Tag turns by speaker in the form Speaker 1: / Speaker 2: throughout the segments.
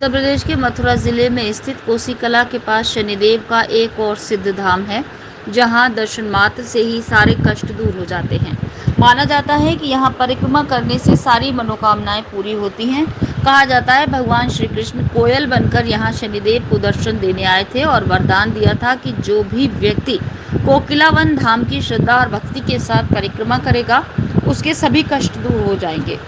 Speaker 1: उत्तर प्रदेश के मथुरा जिले में स्थित कोसीकला के पास शनिदेव का एक और सिद्ध धाम है, जहां दर्शन मात्र से ही सारे कष्ट दूर हो जाते हैं। माना जाता है कि यहां परिक्रमा करने से सारी मनोकामनाएं पूरी होती हैं। कहा जाता है भगवान श्री कृष्ण कोयल बनकर यहां शनिदेव को दर्शन देने आए थे और वरदान दिया था कि जो भी व्यक्ति कोकिलावन धाम की श्रद्धा और भक्ति के साथ परिक्रमा करेगा, उसके सभी कष्ट दूर हो जाएंगे।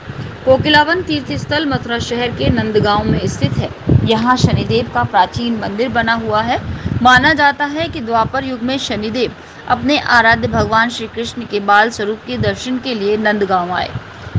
Speaker 1: कोकिलावन तीर्थ स्थल मथुरा शहर के नंदगांव में स्थित है। यहाँ शनिदेव का प्राचीन मंदिर बना हुआ है। माना जाता है कि द्वापर युग में शनिदेव अपने आराध्य भगवान श्री कृष्ण के बाल स्वरूप के दर्शन के लिए नंदगांव आए।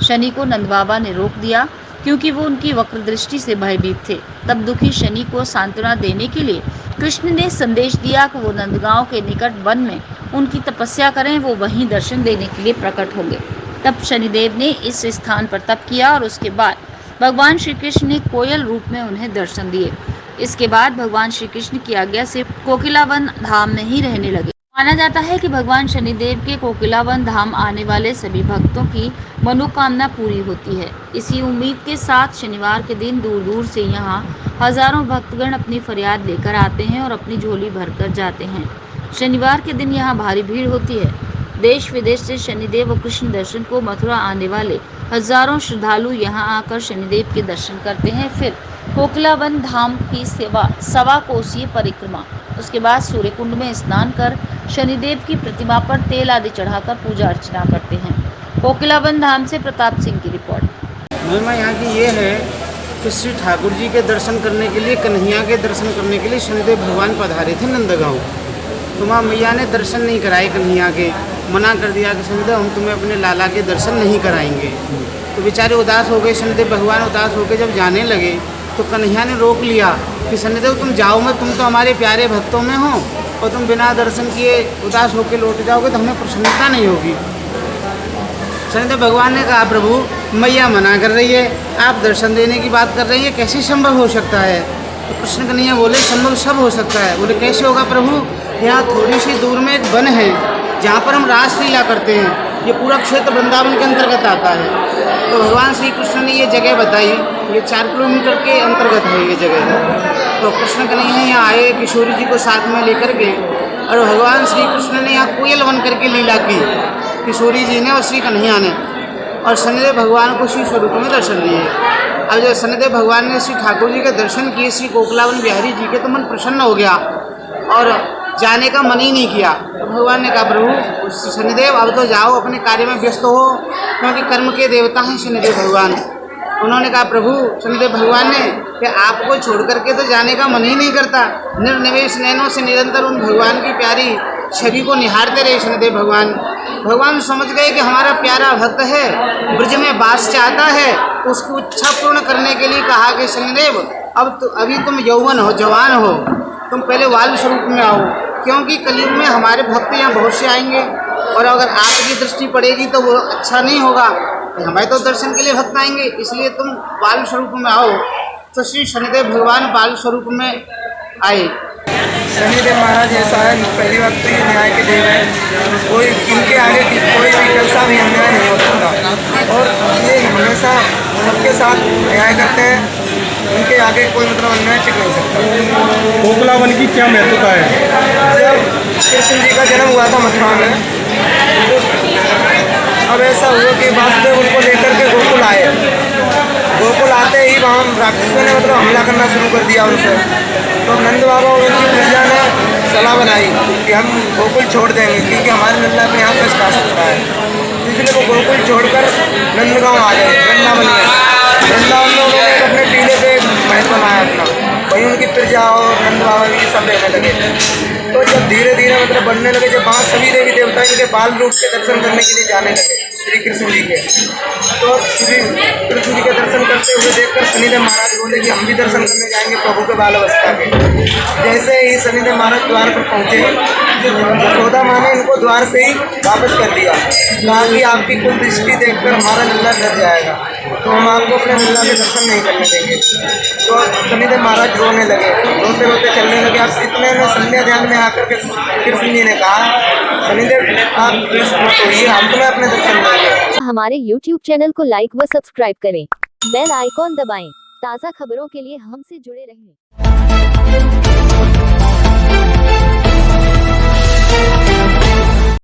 Speaker 1: शनि को नंद बाबा ने रोक दिया क्योंकि वो उनकी वक्र दृष्टि से भयभीत थे। तब दुखी शनि को सांत्वना देने के लिए कृष्ण ने संदेश दिया कि वो नंदगांव के निकट वन में उनकी तपस्या करें, वो वहीं दर्शन देने के लिए प्रकट होंगे। तब शनिदेव ने इस स्थान पर तप किया और उसके बाद भगवान श्री कृष्ण ने कोयल रूप में उन्हें दर्शन दिए। इसके बाद भगवान श्री कृष्ण की आज्ञा से कोकिलावन धाम में ही रहने लगे। माना जाता है कि भगवान शनिदेव के कोकिलावन धाम आने वाले सभी भक्तों की मनोकामना पूरी होती है। इसी उम्मीद के साथ शनिवार के दिन दूर दूर से यहाँ हजारों भक्तगण अपनी फरियाद लेकर आते हैं और अपनी झोली भरकर जाते हैं। शनिवार के दिन यहाँ भारी भीड़ होती है। देश विदेश से शनिदेव और कृष्ण दर्शन को मथुरा आने वाले हजारों श्रद्धालु यहां आकर शनिदेव के दर्शन करते हैं। फिर कोकिलावन धाम की सेवा सवा कोसीय परिक्रमा, उसके बाद सूर्यकुंड में स्नान कर शनिदेव की प्रतिमा पर तेल आदि चढ़ाकर पूजा अर्चना करते हैं। कोकिलावन धाम से प्रताप सिंह की रिपोर्ट।
Speaker 2: महिमा यहाँ की ये है कि श्री ठाकुर जी के दर्शन करने के लिए, कन्हैया के दर्शन करने के लिए शनिदेव भगवान पधारे थे नंदगांव। तो माँ मैया ने दर्शन नहीं कराए कन्हैया के, मना कर दिया कि शनिदेव हम तुम्हें अपने लाला के दर्शन नहीं कराएंगे। तो बेचारे उदास हो गए, शनिदेव भगवान उदास होकर जब जाने लगे तो कन्हैया ने रोक लिया कि शनिदेव तुम जाओ मत, तुम तो हमारे प्यारे भक्तों में हो और तुम बिना दर्शन किए उदास होकर लौट जाओगे तो हमें प्रसन्नता नहीं होगी। शनिदेव भगवान ने कहा प्रभु मैया मना कर रही है, आप दर्शन देने की बात कर रही है, कैसे संभव हो सकता है? तो कृष्ण कन्हैया बोले संभव सब हो सकता है। बोले कैसे होगा प्रभु? यहाँ थोड़ी सी दूर में एक वन है जहाँ पर हम रासलीला करते हैं। ये पूरा क्षेत्र वृंदावन के अंतर्गत आता है। तो भगवान श्री कृष्ण ने ये जगह बताई, ये 4 किलोमीटर के अंतर्गत है ये जगह। तो कृष्ण कन्हैया यहाँ आए, किशोरी जी को साथ में लेकर के, और भगवान श्री कृष्ण ने यहाँ कोयल बन करके लीला की, किशोरी जी ने और श्री कन्हैया ने, और शनिदेव भगवान को श्री स्वरूप में दर्शन दिए। अब जब शनिदेव भगवान ने श्री ठाकुर जी के दर्शन किए, श्री कोकिलावन बिहारी जी के, तो मन प्रसन्न हो गया और जाने का मन ही नहीं किया। तो भगवान ने कहा प्रभु शनिदेव अब तो जाओ, अपने कार्य में व्यस्त हो, क्योंकि कर्म के देवता हैं शनिदेव भगवान। उन्होंने कहा प्रभु शनिदेव भगवान ने कि आपको छोड़ करके तो जाने का मन ही नहीं करता। निर्निमेष नैनों से निरंतर उन भगवान की प्यारी छवि को निहारते रहे शनिदेव भगवान। भगवान समझ गए कि हमारा प्यारा भक्त है, ब्रज में वास चाहता है, उसकी इच्छा पूर्ण करने के लिए कहा कि शनिदेव अभी तुम यौवन हो, जवान हो, तुम पहले वाल स्वरूप में आओ, क्योंकि कलयुग में हमारे भक्त यहाँ बहुत से आएंगे और अगर आपकी दृष्टि पड़ेगी तो वो अच्छा नहीं होगा। हमारे तो दर्शन के लिए भक्त आएंगे, इसलिए तुम बाल स्वरूप में आओ। तो श्री शनिदेव भगवान बाल स्वरूप में आए।
Speaker 3: शनिदेव महाराज ऐसा है, कलियुग न्याय के देव है, कोई इनके आगे कोई भी कैसा भी अन्याय नहीं हो सकता और ये हमेशा सबके साथ न्याय करते हैं। उनके आगे कोई मतलब अन्याय टिक नहीं सकता।
Speaker 4: कोकिलावन की क्या महत्वता है?
Speaker 3: जब कृष्ण जी का जन्म हुआ था मथुरा में, अब ऐसा हुआ कि वासुदेव उनको लेकर के गोकुल आए। गोकुल आते ही वहाँ राक्षसों ने मतलब हमला करना शुरू कर दिया उन पर। तो नंद बाबा और उनकी प्रजा ने सलाह बनाई कि हम गोकुल छोड़ देंगे, क्योंकि हमारे नंदा के यहाँ कष्ट आ सकता है। इसलिए वो गोकुल छोड़कर नंदगांव आ गए, वृंदावन में। वृंदावन में उन्होंने अपने टीले पे महल बनाया अपना, वहीं उनकी प्रजा और नंद बाबा भी सब रहने लगे। तो जब धीरे धीरे मतलब बढ़ने लगे, जब वहाँ सभी देवी देवता इनके बाल रूप के दर्शन करने के लिए जाने लगे श्री कृष्ण जी के, तो श्री कृष्ण जी के दर्शन करते हुए देखकर शनिदेव महाराज बोले कि हम भी दर्शन करने जाएंगे प्रभु के बाल अवस्था के। जैसे ही शनिदेव महाराज द्वार पर पहुँचे, यशोदा माँ ने इनको द्वार से ही वापस कर दिया, कहा कि आपकी कुल दृष्टि देखकर हमारा लल्ला डर जाएगा, तो हम आपको अपने लल्ला के दर्शन नहीं करने देंगे। तो शनिदेव महाराज रोने लगे, रोते रोते चलने लगे। आप इतने में संध्या ध्यान में आकर के कृष्ण जी ने कहा शनिदेव आप मत होइए, हम तुम्हें अपने दर्शन देंगे।
Speaker 5: हमारे YouTube चैनल को लाइक व सब्सक्राइब करें, बेल आइकॉन दबाएं ताज़ा खबरों के लिए हमसे जुड़े रहें।